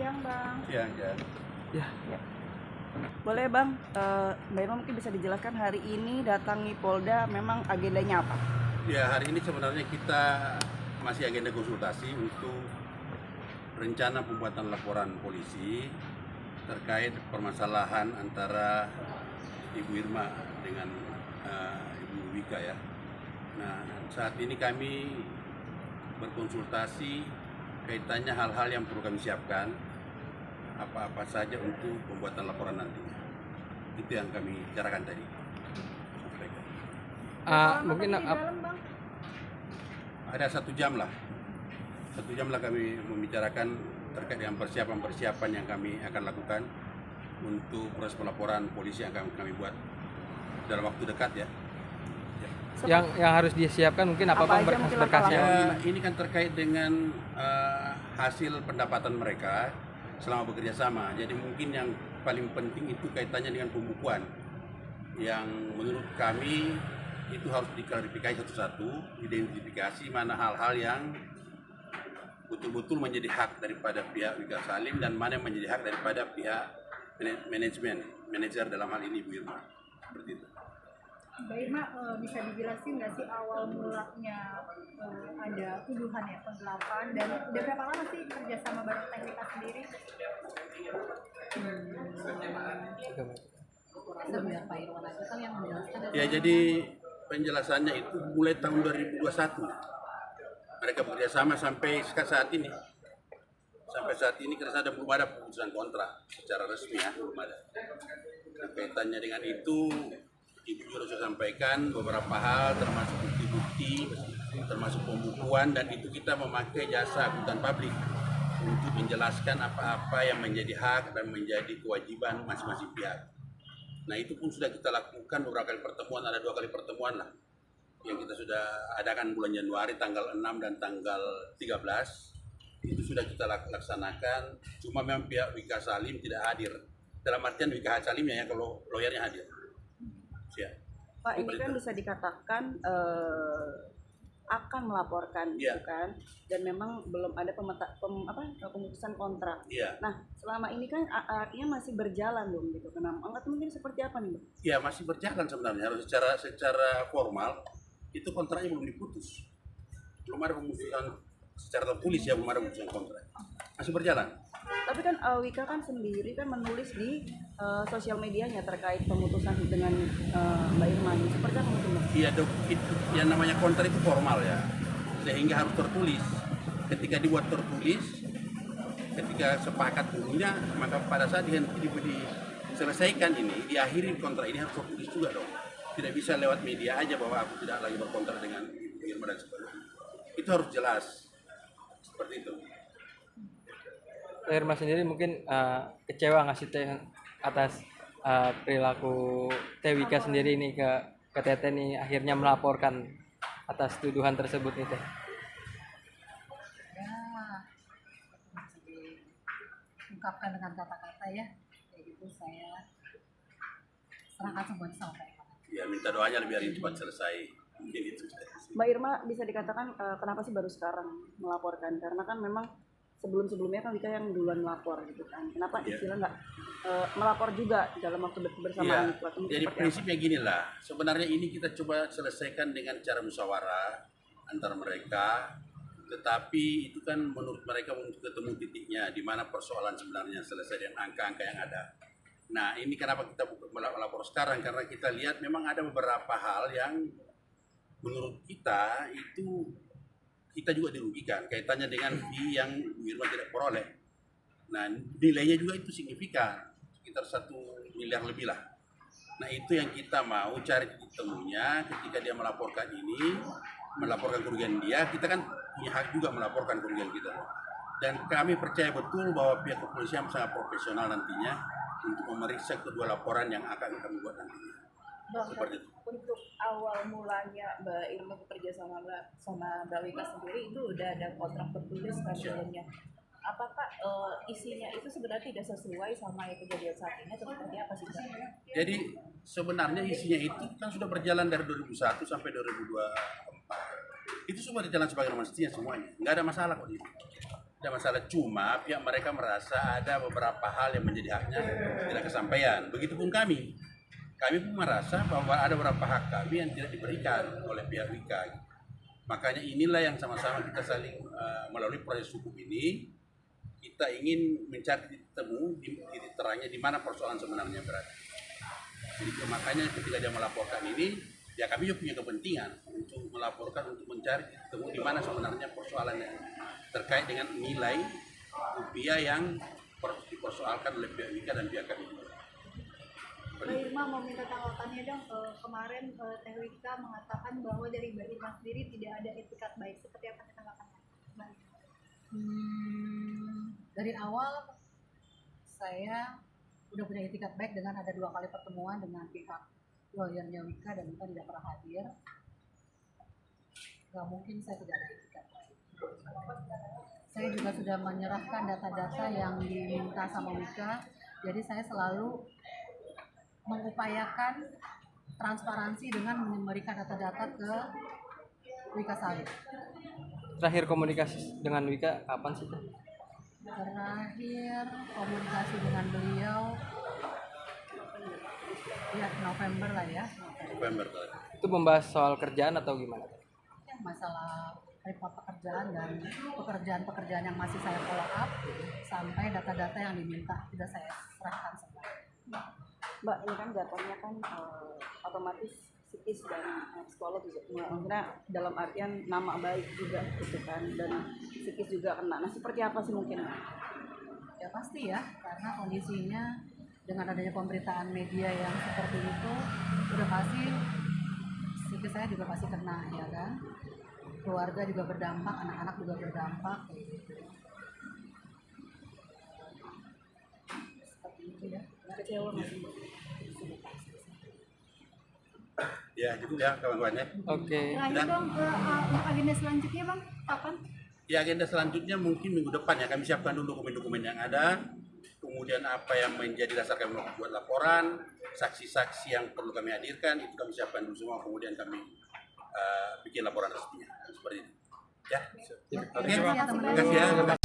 Siang, Bang. Siang, ya. Ya. Boleh, Bang, Mbak Irma mungkin bisa dijelaskan hari ini datangi Polda memang agendanya apa? Ya, hari ini sebenarnya kita masih agenda konsultasi untuk rencana pembuatan laporan polisi terkait permasalahan antara Ibu Irma dengan Ibu Wika ya. Nah, saat ini kami berkonsultasi kaitannya hal-hal yang perlu kami siapkan, apa-apa saja untuk pembuatan laporan nantinya. Itu yang kami bicarakan tadi. Mungkin Ada 1 jam lah. 1 jam lah kami membicarakan terkait dengan persiapan-persiapan yang kami akan lakukan untuk proses pelaporan polisi yang akan kami buat dalam waktu dekat ya. Yang harus disiapkan mungkin apa Bang berkas-berkasnya? Ya, ini kan terkait dengan hasil pendapatan mereka selama bekerja sama. Jadi mungkin yang paling penting itu kaitannya dengan pembukuan yang menurut kami itu harus diklarifikasi satu-satu, identifikasi mana hal-hal yang betul-betul menjadi hak daripada pihak Wika Salim dan mana yang menjadi hak daripada pihak manajer dalam hal ini Bu Irma. Seperti itu. Mbak Irma, bisa dijelasin nggak sih awal mulanya ada tuduhan ya penggelapan dan udah berapa lama sih kerja sama bareng Teknika sendiri? Sebenarnya Pak Irwan aja kan yang menjelaskan. Ya, jadi penjelasannya itu mulai tahun 2021 mereka bekerja sama sampai saat ini. Sampai saat ini karena belum ada putusan kontrak secara resmi ya, belum ada. Nah, kaitannya dengan itu Ibu juga sudah sampaikan beberapa hal termasuk bukti-bukti, termasuk pembukuan, dan itu kita memakai jasa akuntan publik untuk menjelaskan apa-apa yang menjadi hak dan menjadi kewajiban masing-masing pihak. Nah, itu pun sudah kita lakukan beberapa kali pertemuan, ada 2 kali pertemuan lah yang kita sudah adakan bulan Januari tanggal 6 dan tanggal 13. Itu sudah kita laksanakan, cuma memang pihak Wika Salim tidak hadir. Dalam artian Wika Salimnya ya, kalau lawyernya hadir. Ya. Pak, ini kan bisa dikatakan akan melaporkan, ya, gitu kan? Dan memang belum ada pemutusan kontrak. Ya. Nah, selama ini kan artinya masih berjalan dong, gitu. Kenapa? Mungkin seperti apa nih, Mbak? Ya, masih berjalan sebenarnya. Harus secara formal itu kontraknya belum diputus. Belum ada pemutusan secara tertulis ya, belum ada pemutusan kontrak. Masih berjalan. Tapi kan Wika kan sendiri kan menulis di sosial medianya terkait pemutusan dengan Mbak Irma. Seperti apa mungkin, Mbak? Iya, itu yang namanya kontrak itu formal ya, sehingga harus tertulis. Ketika dibuat tertulis, ketika sepakat dulunya, maka pada saat diselesaikan ini, diakhiri kontrak ini harus tertulis juga dong. Tidak bisa lewat media aja bahwa aku tidak lagi berkontrak dengan Ibu Irma dan sebagainya. Itu harus jelas, seperti itu. Irma sendiri mungkin kecewa nggak sih Teh atas perilaku Teh Wika sendiri ini ke Teteh nih akhirnya melaporkan atas tuduhan tersebut nih Teh? Ya, bisa diungkapkan dengan kata-kata ya. Kayak gitu saya serahkan semuanya sama Pak Irwan. Ya, minta doanya biar ini cepat selesai. Mungkin itu. Mbak Irma bisa dikatakan kenapa sih baru sekarang melaporkan? Karena kan memang sebelum-sebelumnya kan Wika yang duluan melapor gitu kan. Kenapa istilah nggak melapor juga dalam waktu bersamaan? Ya, jadi prinsipnya gini lah. Sebenarnya ini kita coba selesaikan dengan cara musyawarah antara mereka. Tetapi itu kan menurut mereka untuk ketemu titiknya di mana persoalan sebenarnya selesai dengan angka-angka yang ada. Nah, ini kenapa kita melapor sekarang? Karena kita lihat memang ada beberapa hal yang menurut kita itu kita juga dirugikan kaitannya dengan fee yang Bu Irma tidak peroleh. Nah, nilainya juga itu signifikan, sekitar 1 miliar lebih lah. Nah, itu yang kita mau cari titik temunya ketika dia melaporkan ini, melaporkan kerugian dia, kita kan punya hak juga melaporkan kerugian kita. Dan kami percaya betul bahwa pihak kepolisian sangat profesional nantinya untuk memeriksa kedua laporan yang akan kami buat nantinya. Seperti itu. Untuk awal mulanya Mbak Irma bekerja sama Mbak Wika sendiri itu udah ada kontrak tertulis kan sebelumnya. Apakah isinya itu sebenarnya tidak sesuai sama yang kejadian saat ini atau seperti apa sih, Mbak? Jadi sebenarnya isinya itu kan sudah berjalan dari 2001 sampai 2024. Itu semua berjalan sebagaimana mestinya semuanya. Nggak ada masalah kok itu. Tidak masalah, cuma pihak mereka merasa ada beberapa hal yang menjadi haknya tidak kesampaian. Begitupun kami. Kami pun merasa bahwa ada beberapa hak kami yang tidak diberikan oleh pihak Wika. Makanya inilah yang sama-sama kita saling melalui proses hukum ini, kita ingin mencari titik temu, titik terangnya di mana persoalan sebenarnya berada. Jadi makanya ketika dia melaporkan ini, ya kami juga punya kepentingan untuk melaporkan, untuk mencari titik temu di mana sebenarnya persoalannya terkait dengan nilai rupiah yang dipersoalkan oleh pihak Wika dan pihak kami. Mbak Irma mau minta tanggapannya dong. Kemarin Teh Wika mengatakan bahwa dari Mbak Irma sendiri tidak ada etikat baik. Seperti apa tanggapannya, Mbak Irma? Dari awal saya udah punya etikat baik dengan ada 2 kali pertemuan dengan pihak lawyernya Wika dan Wika tidak pernah hadir. Gak mungkin saya tidak ada etikat baik. Saya juga sudah menyerahkan data-data yang diminta sama Wika, jadi saya selalu mengupayakan transparansi dengan memberikan data-data ke Wika Salim. Terakhir komunikasi dengan Wika kapan sih Teh? Terakhir komunikasi dengan beliau ya November lah ya. November tadi. Itu membahas soal kerjaan atau gimana? Ya, masalah report pekerjaan dan pekerjaan-pekerjaan yang masih saya follow up sampai data-data yang diminta sudah saya serahkan semua. Mbak, ini kan jatuhnya kan otomatis psikis dan psikolog juga. Karena dalam artian nama baik juga gitu kan, dan psikis juga kena. Nah, seperti apa sih mungkin? Ya pasti ya, karena kondisinya dengan adanya pemberitaan media yang seperti itu udah pasti psikis saya juga pasti kena, ya kan. Keluarga juga berdampak, anak-anak juga berdampak kayak gitu. Seperti itu ya. Kecewa nggak sih? Ya gitu ya kawan-kawan ya. Oke. Terakhir dong, untuk agenda selanjutnya Bang, kapan? Ya agenda selanjutnya mungkin minggu depan ya, kami siapkan dulu dokumen-dokumen yang ada, kemudian apa yang menjadi dasar kami membuat laporan, saksi-saksi yang perlu kami hadirkan itu kami siapkan dulu semua, kemudian kami bikin laporan resminya seperti itu. Ya, oke. Terima kasih ya, teman-teman. Terima kasih ya.